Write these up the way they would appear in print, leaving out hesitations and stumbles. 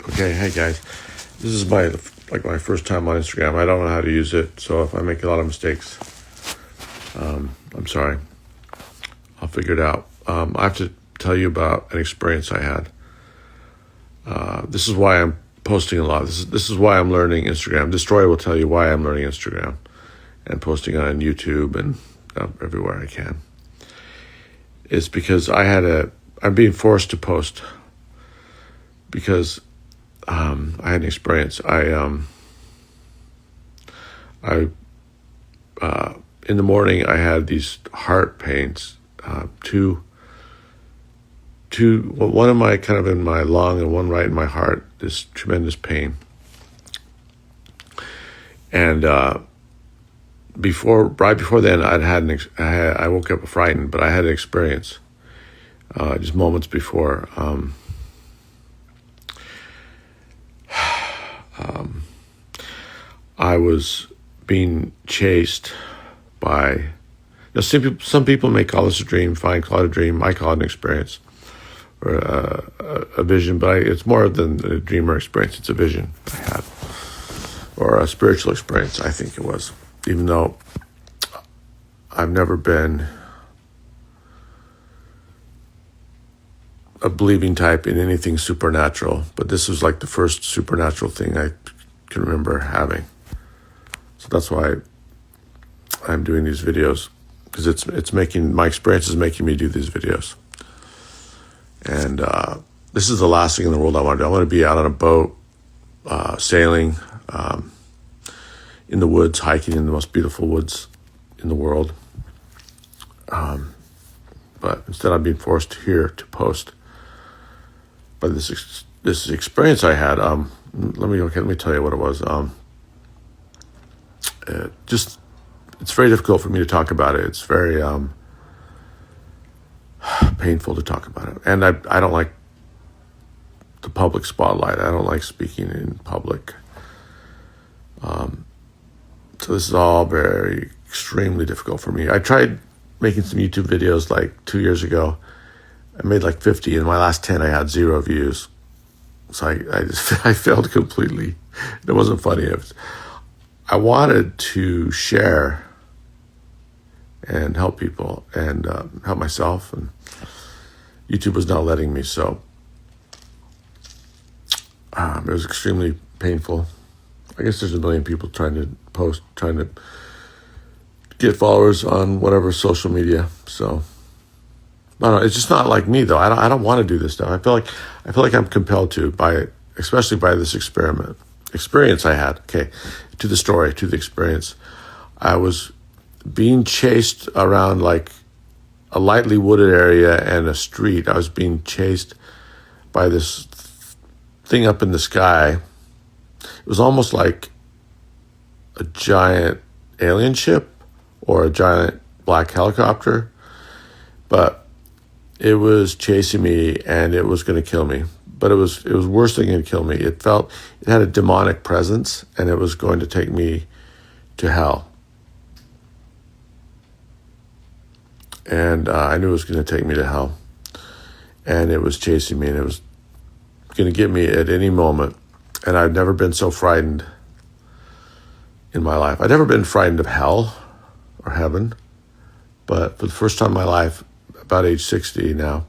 Okay, hey guys. This is my first time on Instagram. I don't know how to use it, so if I make a lot of mistakes, I'm sorry. I'll figure it out. I have to tell you about an experience I had. This is why I'm posting a lot. This is why I'm learning Instagram. This story will tell you why I'm learning Instagram and posting on YouTube and everywhere I can. It's because I'm being forced to post because I had an experience. In the morning I had these heart pains. One of my kind of in my lung and one right in my heart. This tremendous pain. And right before then, I woke up frightened, but I had an experience just moments before. I was being chased by. Some people may call this a dream. Fine, call it a dream. I call it an experience or a vision, but it's more than a dream or experience. It's a vision I had, or a spiritual experience. I think it was, even though I've never been a believing type in anything supernatural, but this was like the first supernatural thing I can remember having. So that's why I'm doing these videos, because it's making my experience is making me do these videos. And this is the last thing in the world I want to do. I want to be out on a boat, sailing, in the woods, hiking in the most beautiful woods in the world. But instead, I'm being forced here to post. But this experience I had, let me tell you what it was. It's very difficult for me to talk about it. It's very painful to talk about it, and I don't like the public spotlight. I don't like speaking in public. So this is all very extremely difficult for me. I tried making some YouTube videos like 2 years ago. I made like 50. In my last 10, I had 0 views. So I failed completely. It wasn't funny. I wanted to share and help people and help myself, and YouTube was not letting me. So it was extremely painful. I guess there's a million people trying to get followers on whatever social media. So I don't know, it's just not like me though. I don't want to do this stuff. I feel like I'm compelled to, especially by this experience I had. Okay, to the experience. I was being chased around like a lightly wooded area and a street. I was being chased by this thing up in the sky. It was almost like a giant alien ship or a giant black helicopter, but it was chasing me and it was going to kill me. But it was worse than going to kill me. It had a demonic presence, and it was going to take me to hell. And I knew it was going to take me to hell. And it was chasing me, and it was going to get me at any moment. And I've never been so frightened in my life. I've never been frightened of hell or heaven. But for the first time in my life, about age 60 now,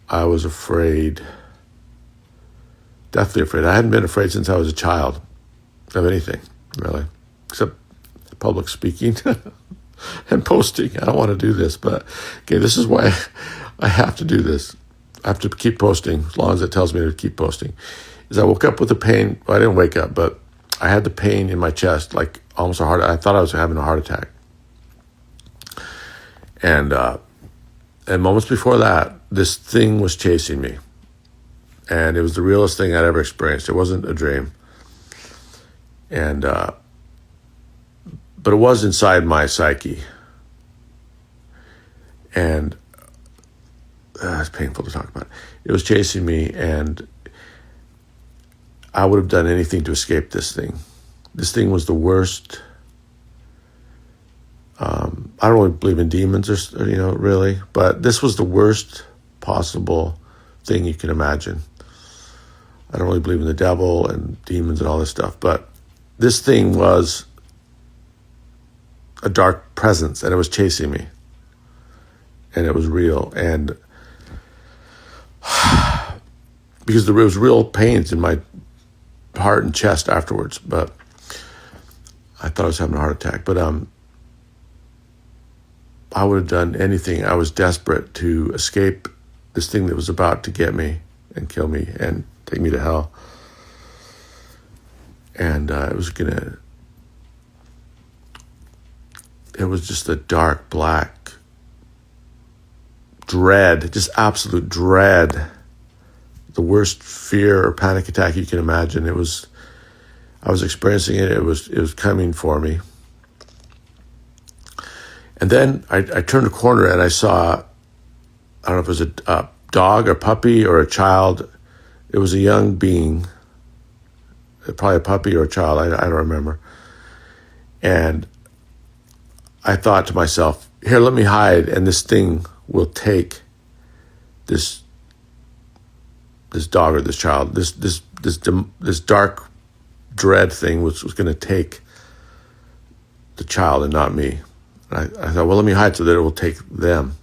I was afraid. Deathly afraid. I hadn't been afraid since I was a child of anything, really, except public speaking and posting. I don't want to do this, but okay, this is why I have to do this. I have to keep posting as long as it tells me to keep posting. I woke up with the pain. Well, I didn't wake up, but I had the pain in my chest, like almost I thought I was having a heart attack. And moments before that, this thing was chasing me. And it was the realest thing I'd ever experienced. It wasn't a dream. And, but it was inside my psyche. And it's painful to talk about. It was chasing me, and I would have done anything to escape this thing. This thing was the worst. I don't really believe in demons or really, but this was the worst possible thing you can imagine. I don't really believe in the devil and demons and all this stuff, but this thing was a dark presence, and it was chasing me, and it was real, and because there was real pains in my heart and chest afterwards, but I thought I was having a heart attack. But I would have done anything. I was desperate to escape this thing that was about to get me and kill me and take me to hell. And it was just a dark, black dread, just absolute dread, the worst fear or panic attack you can imagine. I was experiencing it. It was coming for me. And then I turned a corner and I saw, I don't know if it was a dog or puppy or a child. It was a young being, probably a puppy or a child. I don't remember. And I thought to myself, here, let me hide, and this thing will take this dog or this child, this dark dread thing was going to take the child and not me. And I thought, well, let me hide so that it will take them.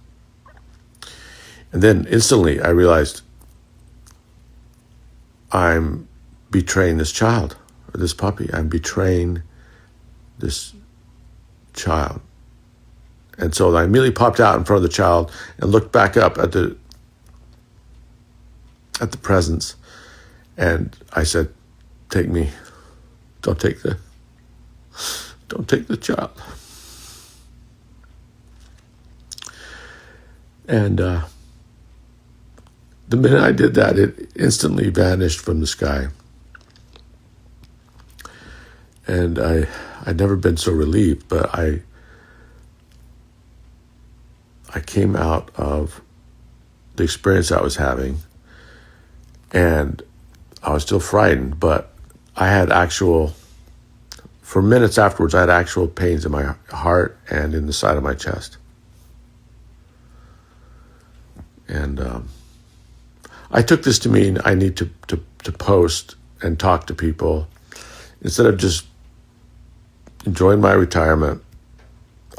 And then instantly I realized I'm betraying this child or this puppy. I'm betraying this child. And so I immediately popped out in front of the child and looked back up at the presence, and I said, take me. Don't take the child. And the minute I did that, it instantly vanished from the sky. And I'd never been so relieved, but I came out of the experience I was having, and I was still frightened, but I had for minutes afterwards, I had actual pains in my heart and in the side of my chest. And I took this to mean I need to post and talk to people. Instead of just enjoying my retirement,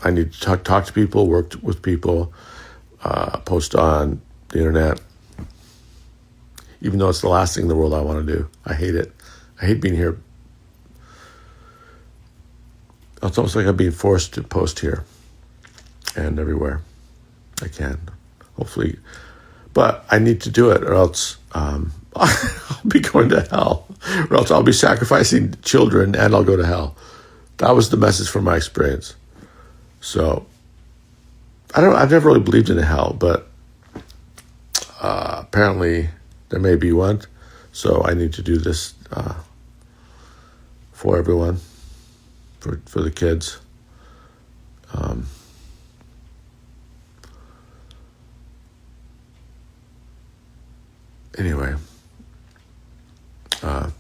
I need to talk to people, work with people, post on the internet, even though it's the last thing in the world I want to do. I hate it. I hate being here. It's almost like I'm being forced to post here and everywhere I can, hopefully. But I need to do it, or else I'll be going to hell, or else I'll be sacrificing children and I'll go to hell. That was the message from my experience. So I've never really believed in a hell, but apparently there may be one. So I need to do this for everyone, for the kids. Anyway, I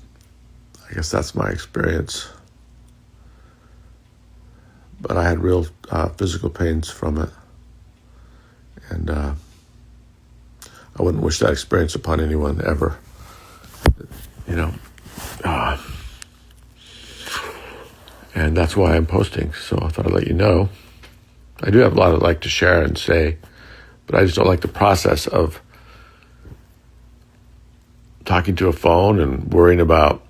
guess that's my experience. But I had real physical pains from it. And I wouldn't wish that experience upon anyone ever. And that's why I'm posting. So I thought I'd let you know. I do have a lot I'd like to share and say, but I just don't like the process of talking to a phone and worrying about,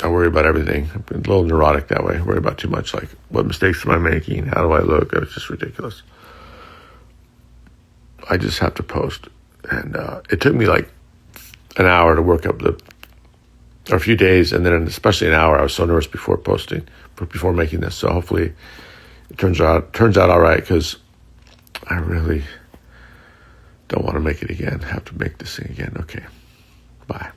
I worry about everything. I'm a little neurotic that way. I worry about too much, like what mistakes am I making? How do I look? It's just ridiculous. I just have to post. And it took me like an hour to work up or a few days, and then especially an hour. I was so nervous before making this. So hopefully it turns out all right, because I really don't want to make it again, have to make this thing again. Okay, bye.